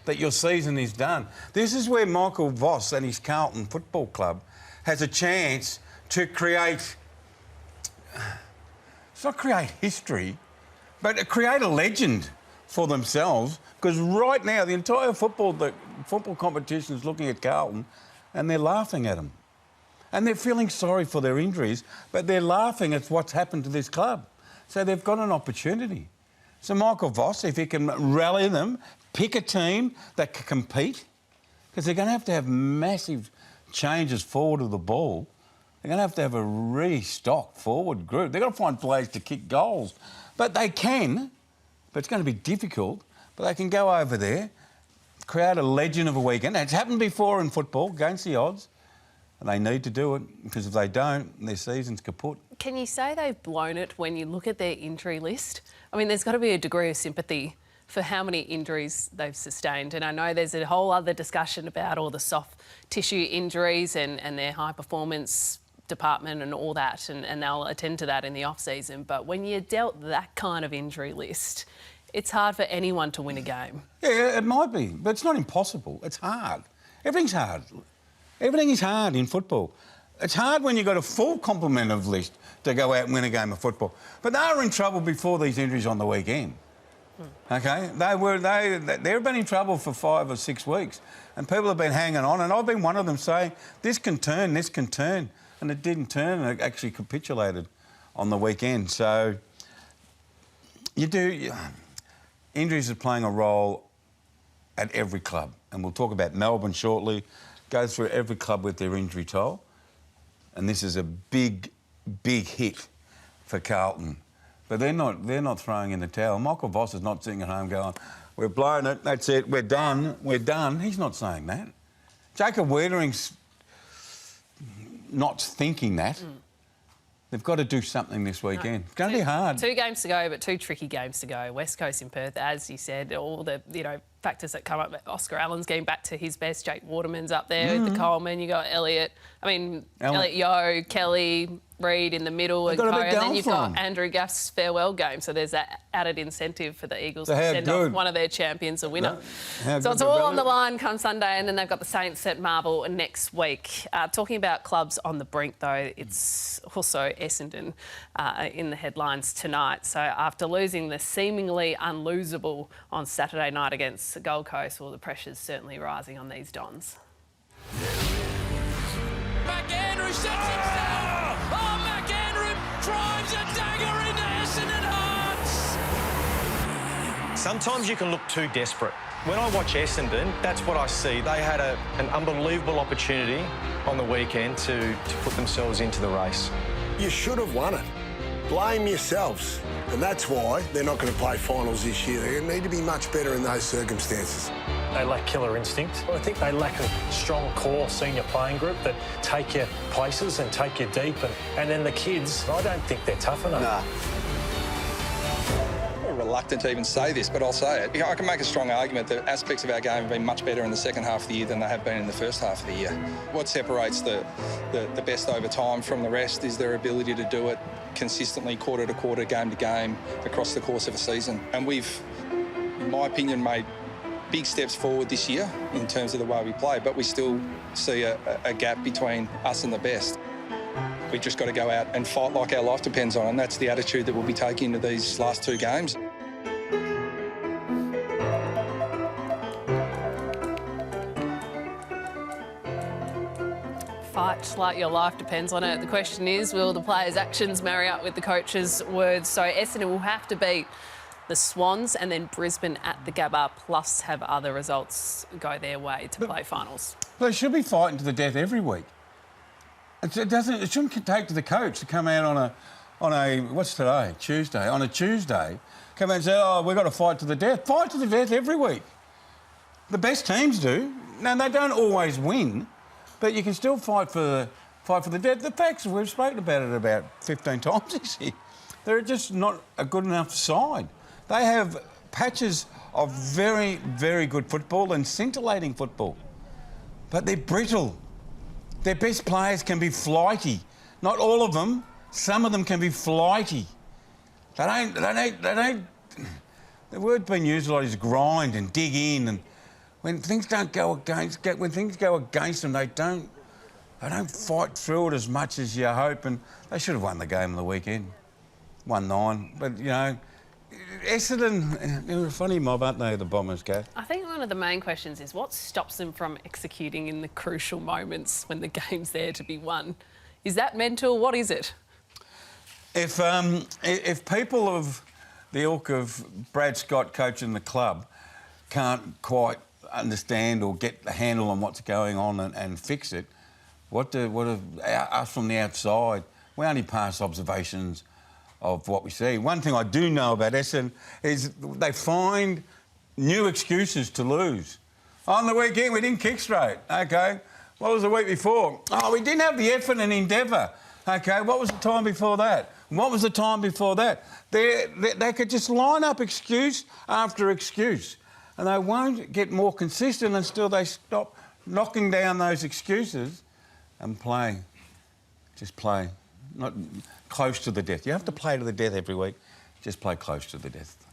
that your season is done. This is where Michael Voss and his Carlton Football Club has a chance to create... It's not create history, but to create a legend for themselves, because right now the entire football competition is looking at Carlton and they're laughing at them. And they're feeling sorry for their injuries, but they're laughing at what's happened to this club. So they've got an opportunity. So Michael Voss, if he can rally them, pick a team that can compete, because they're going to have massive changes forward of the ball. They're going to have a restock forward group. They've got to find players to kick goals. But they can, but it's going to be difficult, but they can go over there, create a legend of a weekend. It's happened before in football, against the odds. And they need to do it, because if they don't, their season's kaput. Can you say they've blown it when you look at their injury list? I mean, there's got to be a degree of sympathy for how many injuries they've sustained. And I know there's a whole other discussion about all the soft tissue injuries and their high performance department and all that, and they'll attend to that in the off-season. But when you're dealt that kind of injury list, it's hard for anyone to win a game. Yeah, it might be, but it's not impossible. It's hard. Everything's hard. Everything is hard in football. It's hard when you've got a full complement of list to go out and win a game of football. But they were in trouble before these injuries on the weekend. OK? They've been in trouble for 5 or 6 weeks, and people have been hanging on, and I've been one of them saying, this can turn, and it didn't turn, and it actually capitulated on the weekend. So injuries are playing a role at every club, and we'll talk about Melbourne shortly. Go through every club with their injury toll, and this is a big, big hit for Carlton. But they're not throwing in the towel. Michael Voss is not sitting at home going, we're blowing it, that's it, we're done. He's not saying that. Jacob Weitering's not thinking that. They've got to do something this weekend. It's going to be hard. 2 games to go, but 2 tricky games to go. West Coast in Perth, as you said, all the factors that come up. Oscar Allen's getting back to his best. Jake Waterman's up there with the Coleman. You got Elliot Yeo, Kelly, Reid in the middle, and then you've got Andrew Gaff's farewell game. So there's that added incentive for the Eagles to send off one of their champions a winner. So it's all on the line come Sunday, and then they've got the Saints at Marvel next week. Talking about clubs on the brink, though, it's also Essendon in the headlines tonight. So after losing the seemingly unlosable on Saturday night against Gold Coast, well, the pressure's certainly rising on these Dons. McAndrew sets himself! Oh, McAndrew drives a dagger into Essendon hearts! Sometimes you can look too desperate. When I watch Essendon, that's what I see. They had an unbelievable opportunity on the weekend to put themselves into the race. You should have won it. Blame yourselves. And that's why they're not going to play finals this year. They need to be much better in those circumstances. They lack killer instinct. I think they lack a strong core senior playing group that take you places and take you deep. And then the kids, I don't think they're tough enough. Nah. I'm reluctant to even say this, but I'll say it. I can make a strong argument that aspects of our game have been much better in the second half of the year than they have been in the first half of the year. What separates the best over time from the rest is their ability to do it consistently, quarter to quarter, game to game, across the course of a season. And we've, in my opinion, made big steps forward this year in terms of the way we play, but we still see a gap between us and the best. We've just got to go out and fight like our life depends on it, and that's the attitude that we'll be taking into these last 2 games. Fight like your life depends on it. The question is, will the players' actions marry up with the coach's words? So Essendon will have to beat the Swans and then Brisbane at the Gabba, plus have other results go their way to play finals. They should be fighting to the death every week. It shouldn't take to the coach to come out on a what's today? Tuesday. On a Tuesday, come out and say, oh, we've got to fight to the death. Fight to the death every week. The best teams do. Now, they don't always win, but you can still fight for the death. The facts, we've spoken about it about 15 times this year. They're just not a good enough side. They have patches of very, very good football and scintillating football, but they're brittle. Their best players can be flighty. Not all of them. Some of them can be flighty. They don't. The word being used a lot is grind and dig in, and when things don't go against, when things go against them, they don't fight through it as much as you hope. And they should have won the game on the weekend, 1-9. But you know, Essendon, they're a funny mob, aren't they, the Bombers, Gav? I think one of the main questions is what stops them from executing in the crucial moments when the game's there to be won? Is that mental? What is it? If people of the ilk of Brad Scott coaching the club can't quite understand or get a handle on what's going on and fix it, what do us from the outside? We only pass observations of what we see. One thing I do know about Essendon is they find new excuses to lose. On the weekend, we didn't kick straight. OK, what was the week before? Oh, we didn't have the effort and endeavour. OK, what was the time before that? What was the time before that? They could just line up excuse after excuse, and they won't get more consistent until they stop knocking down those excuses and play. Just play. Not close to the death. You have to play to the death every week. Just play close to the death.